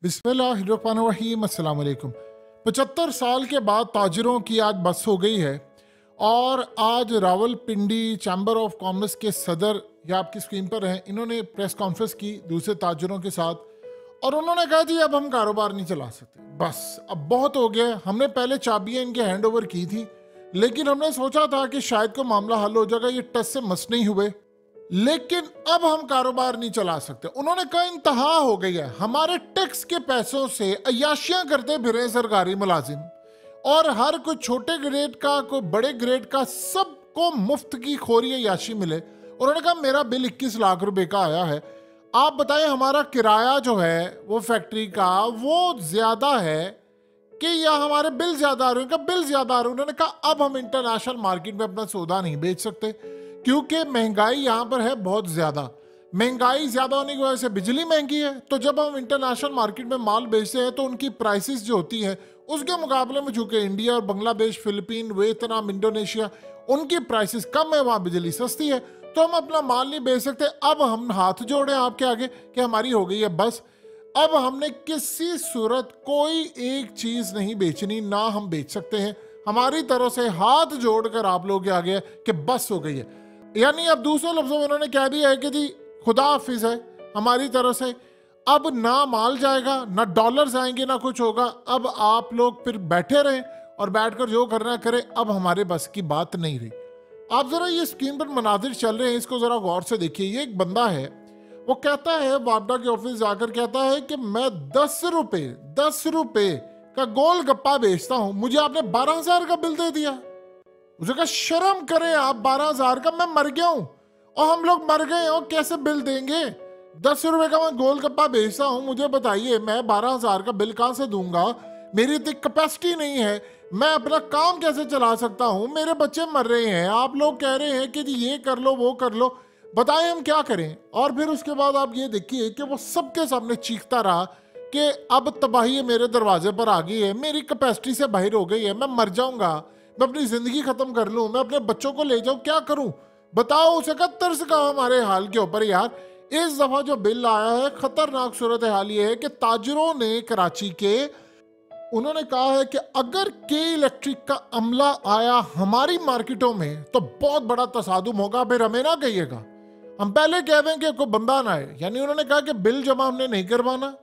बिस्मिल्लाहिर्रहमानिर्रहीम। अस्सलाम वालेकुम। 75 साल के बाद ताजिरों की आज बस हो गई है और आज रावलपिंडी चैम्बर ऑफ कॉमर्स के सदर या आपकी स्क्रीन पर हैं, इन्होंने प्रेस कॉन्फ्रेंस की दूसरे ताजिरों के साथ और उन्होंने कहा जी अब हम कारोबार नहीं चला सकते, बस अब बहुत हो गया। हमने पहले चाबियां इनके हैंड ओवर की थी, लेकिन हमने सोचा था कि शायद कोई मामला हल हो जाएगा, ये टस से मस नहीं हुए, लेकिन अब हम कारोबार नहीं चला सकते। उन्होंने कहा इंतहा हो गई है, हमारे टैक्स के पैसों से अय्याशियां करते फिरे सरकारी मुलाजिम, और हर कोई छोटे ग्रेड का कोई बड़े ग्रेड का सबको मुफ्त की खोरी अय्याशी मिले। उन्होंने कहा मेरा बिल 21 लाख रुपए का आया है, आप बताएं हमारा किराया जो है वो फैक्ट्री का वो ज्यादा है कि या हमारे बिल ज्यादा आ रहे हैं? उनका बिल ज्यादा आ रहे हैं। उन्होंने कहा अब हम इंटरनेशनल मार्केट में अपना सौदा नहीं बेच सकते क्योंकि महंगाई यहाँ पर है बहुत ज्यादा। महंगाई ज्यादा होने की वजह से बिजली महंगी है, तो जब हम इंटरनेशनल मार्केट में माल बेचते हैं तो उनकी प्राइसेस जो होती हैं उसके मुकाबले में चूंकि इंडिया और बांग्लादेश, फिलीपीन, वियतनाम, इंडोनेशिया उनकी प्राइसेस कम है, वहाँ बिजली सस्ती है, तो हम अपना माल नहीं बेच सकते। अब हम हाथ जोड़े आपके आगे कि हमारी हो गई है बस, अब हमने किसी सूरत कोई एक चीज नहीं बेचनी, ना हम बेच सकते हैं। हमारी तरफ से हाथ जोड़कर आप लोग के आगे कि बस हो गई है। यानी अब दूसरे लफ्जों में उन्होंने कह दिया है कि जी खुदा हाफिज है हमारी तरफ से, अब ना माल जाएगा, ना डॉलर्स आएंगे, ना कुछ होगा। अब आप लोग फिर बैठे रहें और बैठकर जो करना करें, अब हमारे बस की बात नहीं रही। आप जरा ये स्क्रीन पर मनाजिर चल रहे हैं, इसको जरा गौर से देखिए। ये एक बंदा है, वो कहता है वापडा के ऑफिस जाकर कहता है कि मैं 10 रुपए का गोल गप्पा बेचता हूं, मुझे आपने 12,000 का बिल दे दिया। मुझे कहा शर्म करें आप, 12,000 का, मैं मर गया हूं और हम लोग मर गए और कैसे बिल देंगे? 10 रुपए का मैं गोल गप्पा बेचता हूं, मुझे बताइए मैं 12,000 का बिल कहां से दूंगा? मेरी इतनी कैपेसिटी नहीं है, मैं अपना काम कैसे चला सकता हूं? मेरे बच्चे मर रहे हैं, आप लोग कह रहे हैं कि जी ये कर लो वो कर लो, बताएं हम क्या करें? और फिर उसके बाद आप ये देखिए कि वो सबके सामने चीखता रहा कि अब तबाही मेरे दरवाजे पर आ गई है, मेरी कैपेसिटी से बाहर हो गई है, मैं मर जाऊंगा, मैं अपनी जिंदगी खत्म कर लूं, मैं अपने बच्चों को ले जाऊं, क्या करूं? बताओ। उसे का तरस का हमारे हाल के ऊपर यार। इस दफा जो बिल आया है खतरनाक सूरत हाल ये है कि ताजरों ने कराची के, उन्होंने कहा है कि अगर के इलेक्ट्रिक का अमला आया हमारी मार्केटों में तो बहुत बड़ा तसादुम होगा, फिर हमें ना कहिएगा, हम पहले कह दें कि कोई बंदा ना आए। यानी उन्होंने कहा कि बिल जमा हमने नहीं करवाना,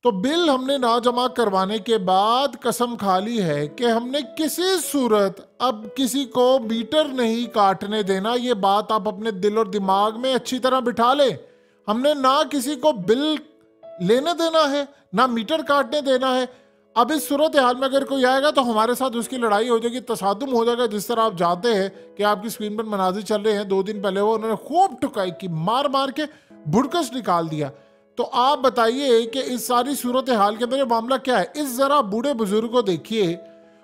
तो बिल हमने ना जमा करवाने के बाद कसम खा ली है कि हमने किसी सूरत अब किसी को मीटर नहीं काटने देना। ये बात आप अपने दिल और दिमाग में अच्छी तरह बिठा ले। हमने ना किसी को बिल लेने देना है, ना मीटर काटने देना है। अब इस सूरत हाल में अगर कोई आएगा तो हमारे साथ उसकी लड़ाई हो जाएगी, तसादुम हो जाएगा। जिस तरह आप जानते हैं कि आपकी स्क्रीन पर मनाजिर चल रहे हैं, 2 दिन पहले वो उन्होंने खूब टुकाई की, मार मार के भुड़कस निकाल दिया। तो आप बताइए कि इस सारी सूरत हाल के अंदर मामला क्या है? इस जरा बूढ़े बुजुर्ग को देखिए,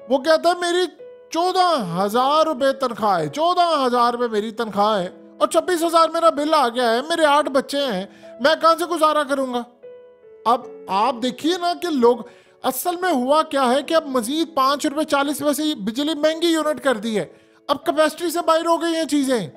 वो कहता है मेरी 14,000 रुपए तनख्वाह है, 14,000 रुपए मेरी तनख्वाह है और 26,000 मेरा बिल आ गया है, मेरे 8 बच्चे हैं, मैं कहां से गुजारा करूंगा? अब आप देखिए ना कि लोग, असल में हुआ क्या है कि अब मजीद 5 रुपए 40 पैसे बिजली महंगी यूनिट कर दी है, अब कैपेसिटी से बाहर हो गई हैं चीजें।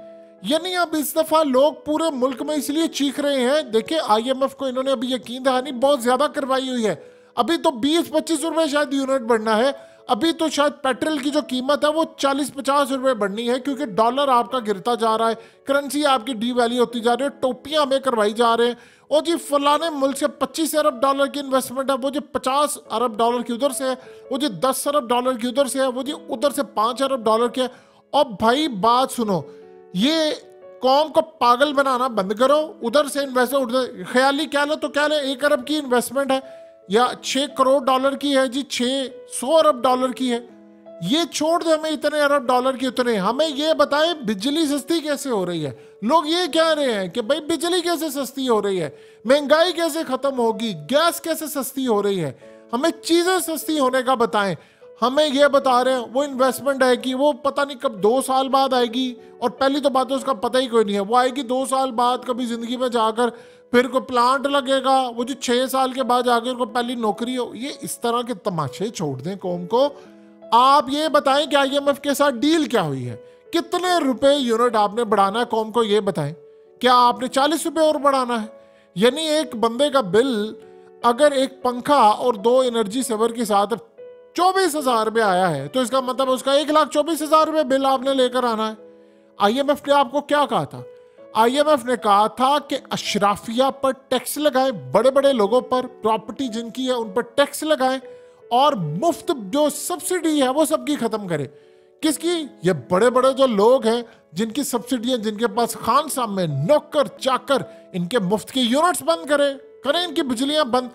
यानी अब इस दफा लोग पूरे मुल्क में इसलिए चीख रहे हैं। देखिए IMF को इन्होंने अभी यकीन दहानी बहुत ज्यादा करवाई हुई है, अभी तो 20-25 रुपए शायद यूनिट बढ़ना है, अभी तो शायद पेट्रोल की जो कीमत है वो 40-50 रुपए बढ़नी है, क्योंकि डॉलर आपका गिरता जा रहा है, करेंसी आपकी डीवैल्यू होती जा रही है, टोपियां हमें करवाई जा रहे हैं। और जी फलाने मुल्क से 25 अरब डॉलर की इन्वेस्टमेंट है, वो जी 50 अरब डॉलर की उधर से है, वो जी 10 अरब डॉलर की उधर से है, वो जी उधर से 5 अरब डॉलर की है। और भाई बात सुनो, ये कौम को पागल बनाना बंद करो। उधर से इन्वेस्टमेंट, उधर ख्याली क्या लो तो क्या ले, 1 अरब की इन्वेस्टमेंट है या 6 करोड़ डॉलर की है जी, 600 अरब डॉलर की है, ये छोड़ दे हमें इतने अरब डॉलर की उतने। हमें ये बताएं बिजली सस्ती कैसे हो रही है? लोग ये कह रहे हैं कि भाई बिजली कैसे सस्ती हो रही है, महंगाई कैसे खत्म होगी, गैस कैसे सस्ती हो रही है, हमें चीजें सस्ती होने का बताएं। हमें ये बता रहे हैं वो इन्वेस्टमेंट है कि वो पता नहीं कब 2 साल बाद आएगी, और पहली तो बात तो उसका पता ही कोई नहीं है, वो आएगी 2 साल बाद कभी जिंदगी में जाकर, फिर कोई प्लांट लगेगा, वो जो 6 साल के बाद जाकर को पहली नौकरी हो। ये इस तरह के तमाशे छोड़ दें कौम को। आप ये बताएं कि IMF के साथ डील क्या हुई है, कितने रुपए यूनिट आपने बढ़ाना है कौम को, ये बताएं। क्या आपने 40 रुपए और बढ़ाना है? यानी एक बंदे का बिल अगर एक पंखा और 2 एनर्जी सेवर के साथ 24,000 रुपये आया है तो इसका मतलब उसका 1,24,000 रुपये बिल आपने लेकर आना है। IMF ने आपको क्या कहा था? IMF ने कहा था कि अशराफिया पर टैक्स लगाएं, बड़े बड़े लोगों पर, प्रॉपर्टी जिनकी है उन पर टैक्स लगाएं, और मुफ्त जो सब्सिडी है वो सबकी खत्म करें। किसकी? ये बड़े बड़े जो लोग हैं जिनकी सब्सिडियां, जिनके पास खानसामे में नौकर चाकर, इनके मुफ्त के यूनिट्स बंद करें इनकी बिजलियां बंद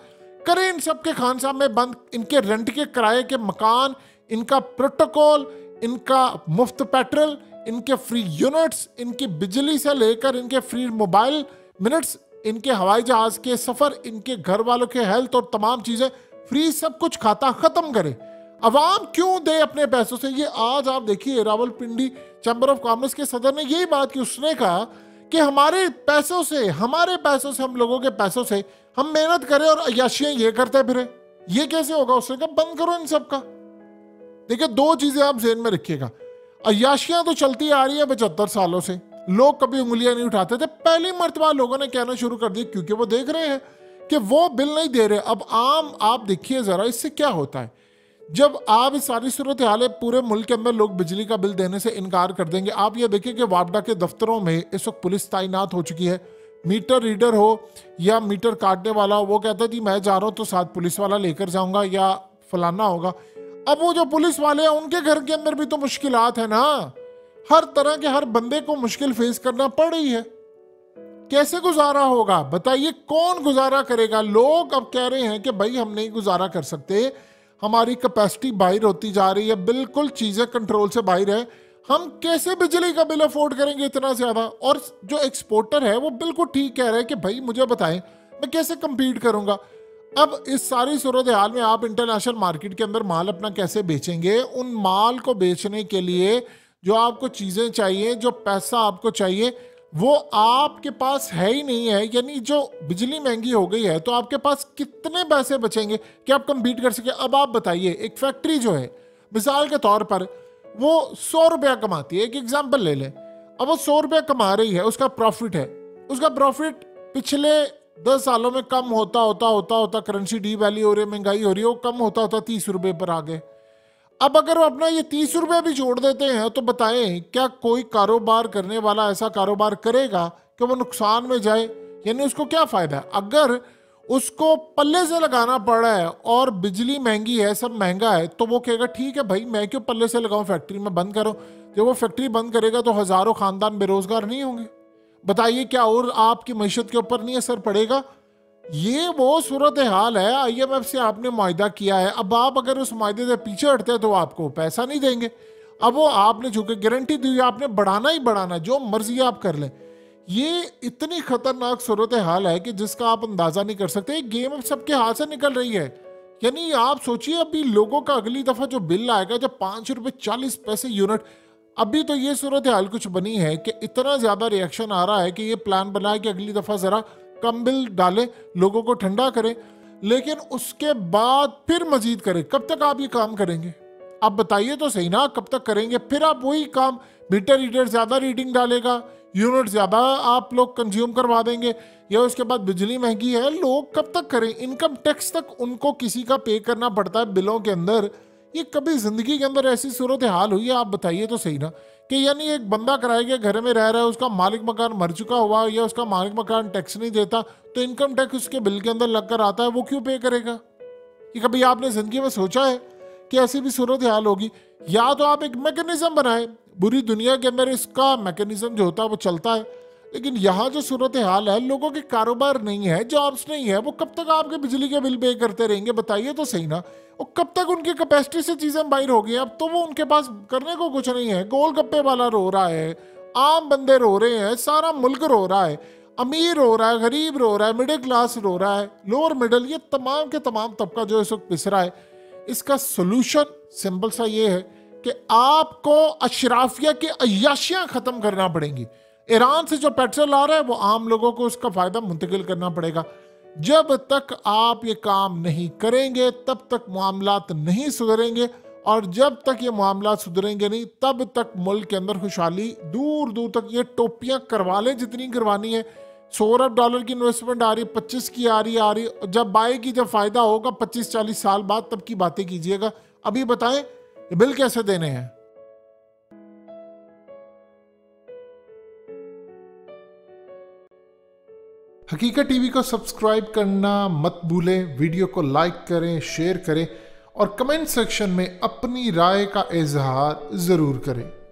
करें, इन सबके खानसामे में बंद, इनके रेंट के किराए के मकान, इनका प्रोटोकॉल, इनका मुफ्त पेट्रोल, इनके फ्री यूनिट्स, इनकी बिजली से लेकर इनके फ्री मोबाइल मिनट्स, इनके हवाई जहाज के सफर, इनके घर वालों के हेल्थ और तमाम चीजें फ्री, सब कुछ खाता खत्म करे। अवाम क्यों दे अपने पैसों से? ये आज आप देखिए रावलपिंडी चैम्बर ऑफ कॉमर्स के सदर ने यही बात की। उसने कहा कि हमारे पैसों से, हम लोगों के पैसों से हम मेहनत करें और अय्याशियां ये करते फिरे, ये कैसे होगा? उसने कहा बंद करो इन सब का। देखिए 2 चीजें आप ज़हन में रखिएगा, अय्याशियां तो चलती आ रही है 75 सालों से, लोग कभी उंगलियां नहीं उठाते थे, पहली मर्तबा लोगों ने कहना शुरू कर दिया क्योंकि वो देख रहे हैं कि वो बिल नहीं दे रहे। अब आप देखिए जरा इससे क्या होता है। जब आप इस सारी सूरत हाल है, पूरे मुल्क के अंदर लोग बिजली का बिल देने से इनकार कर देंगे। आप ये देखिए कि वापडा के दफ्तरों में इस वक्त पुलिस तैनात हो चुकी है। मीटर रीडर हो या मीटर काटने वाला हो, वो कहता है जी मैं जा रहा हूँ तो साथ पुलिस वाला लेकर जाऊंगा या फलाना होगा। अब वो जो पुलिस वाले हैं उनके घर के अंदर भी तो मुश्किलात है ना, हर तरह के हर बंदे को मुश्किल फेस करना पड़ रही है। कैसे गुजारा होगा बताइए? कौन गुजारा करेगा? लोग अब कह रहे हैं कि भाई हम नहीं गुजारा कर सकते, हमारी कैपेसिटी बाहर होती जा रही है, बिल्कुल चीजें कंट्रोल से बाहर है, हम कैसे बिजली का बिल अफोर्ड करेंगे इतना ज्यादा? और जो एक्सपोर्टर है वो बिल्कुल ठीक कह रहे हैं कि भाई मुझे बताएं मैं कैसे compete करूंगा। अब इस सारी सूरत हाल में आप इंटरनेशनल मार्केट के अंदर माल अपना कैसे बेचेंगे? उन माल को बेचने के लिए जो आपको चीजें चाहिए, जो पैसा आपको चाहिए, वो आपके पास है ही नहीं है। यानी जो बिजली महंगी हो गई है तो आपके पास कितने पैसे बचेंगे कि आप compete कर सके? अब आप बताइए, एक फैक्ट्री जो है मिसाल के तौर पर वो 100 रुपया कमाती है, एक एग्जाम्पल ले लें। अब वो 100 रुपया कमा रही है, उसका प्रॉफिट है, उसका प्रॉफिट पिछले 10 सालों में कम होता करेंसी डीवैल्यू हो रही है, महंगाई हो रही है, वो कम होता 30 रुपये पर आ गए। अब अगर वो अपना ये 30 रुपये भी छोड़ देते हैं तो बताएं क्या कोई कारोबार करने वाला ऐसा कारोबार करेगा कि वो नुकसान में जाए? यानी उसको क्या फायदा है? अगर उसको पल्ले से लगाना पड़ रहा है और बिजली महंगी है, सब महंगा है, तो वो कहेगा ठीक है भाई मैं क्यों पल्ले से लगाऊं, फैक्ट्री में बंद करो। जब वो फैक्ट्री बंद करेगा तो हजारों खानदान बेरोजगार नहीं होंगे? बताइए क्या और आपकी मैशत के ऊपर नहीं असर पड़ेगा? ये वो सूरत हाल है। IMF से आपने मुआहिदा किया है, अब आप अगर उस मुआहिदे से पीछे हटते हैं तो आपको पैसा नहीं देंगे। अब वो आपने चूंकि गारंटी दी, आपने बढ़ाना ही बढ़ाना, जो मर्जी आप कर लें। ये इतनी खतरनाक सूरत हाल है कि जिसका आप अंदाजा नहीं कर सकते। गेम अब सबके हाथ से निकल रही है। यानी आप सोचिए अभी लोगों का अगली दफा जो बिल आएगा, जब 5 रुपए 40 पैसे यूनिट, अभी तो ये सूरत हाल कुछ बनी है कि इतना ज्यादा रिएक्शन आ रहा है कि ये प्लान बना है कि अगली दफा जरा कम बिल डाले, लोगों को ठंडा करे, लेकिन उसके बाद फिर मजीद करे। कब तक आप ये काम करेंगे? आप बताइए तो सही ना, कब तक करेंगे? फिर आप वही काम, मीटर रीडर ज्यादा रीडिंग डालेगा, यूनिट ज्यादा आप लोग कंज्यूम करवा देंगे, या उसके बाद बिजली महंगी है, लोग कब तक करें? इनकम टैक्स तक उनको किसी का पे करना पड़ता है बिलों के अंदर। ये कभी जिंदगी के अंदर ऐसी सूरत हाल हुई है? आप बताइए तो सही ना। कि यानी एक बंदा किराए के घर में रह रहा है, उसका मालिक मकान मर चुका हुआ या उसका मालिक मकान टैक्स नहीं देता, तो इनकम टैक्स उसके बिल के अंदर लग कर आता है, वो क्यों पे करेगा? कि कभी आपने जिंदगी में सोचा है कि ऐसी भी सूरत हाल होगी? या तो आप एक मैकेनिज्म बनाए, बुरी दुनिया के अंदर इसका मैकेनिज्म जो होता है वो चलता है, लेकिन यहाँ जो सूरत हाल है, लोगों के कारोबार नहीं है, जॉब्स नहीं है, वो कब तक आपके बिजली के बिल पे करते रहेंगे? बताइए तो सही ना। वो कब तक उनकी कैपेसिटी से चीजें बाहर होगी? अब तो वो उनके पास करने को कुछ नहीं है। गोलगप्पे वाला रो रहा है, आम बंदे रो रहे हैं, सारा मुल्क रो रहा है, अमीर रो रहा है, गरीब रो रहा है, मिडिल क्लास रो रहा है, लोअर मिडिल, ये तमाम के तमाम तबका जो इस वक्त पिस रहा है। इसका सोल्यूशन सिंपल सा ये है कि आपको अशराफिया की अय्याशियां खत्म करना पड़ेंगी। ईरान से जो पेट्रोल आ रहा है वो आम लोगों को उसका फायदा मुंतकिल करना पड़ेगा। जब तक आप ये काम नहीं करेंगे तब तक मामलात नहीं सुधरेंगे, और जब तक ये मामलात सुधरेंगे नहीं तब तक मुल्क के अंदर खुशहाली दूर दूर तक, ये टोपियां करवा लें जितनी करवानी है, 100 अरब डॉलर की इन्वेस्टमेंट आ रही है, 25 की आ रही है, जब बाय की जब फायदा होगा 25-40 साल बाद, तब की बातें कीजिएगा। अभी बताएं ये बिल कैसे देने हैं। हकीकत टीवी को सब्सक्राइब करना मत भूलें, वीडियो को लाइक करें, शेयर करें और कमेंट सेक्शन में अपनी राय का इजहार ज़रूर करें।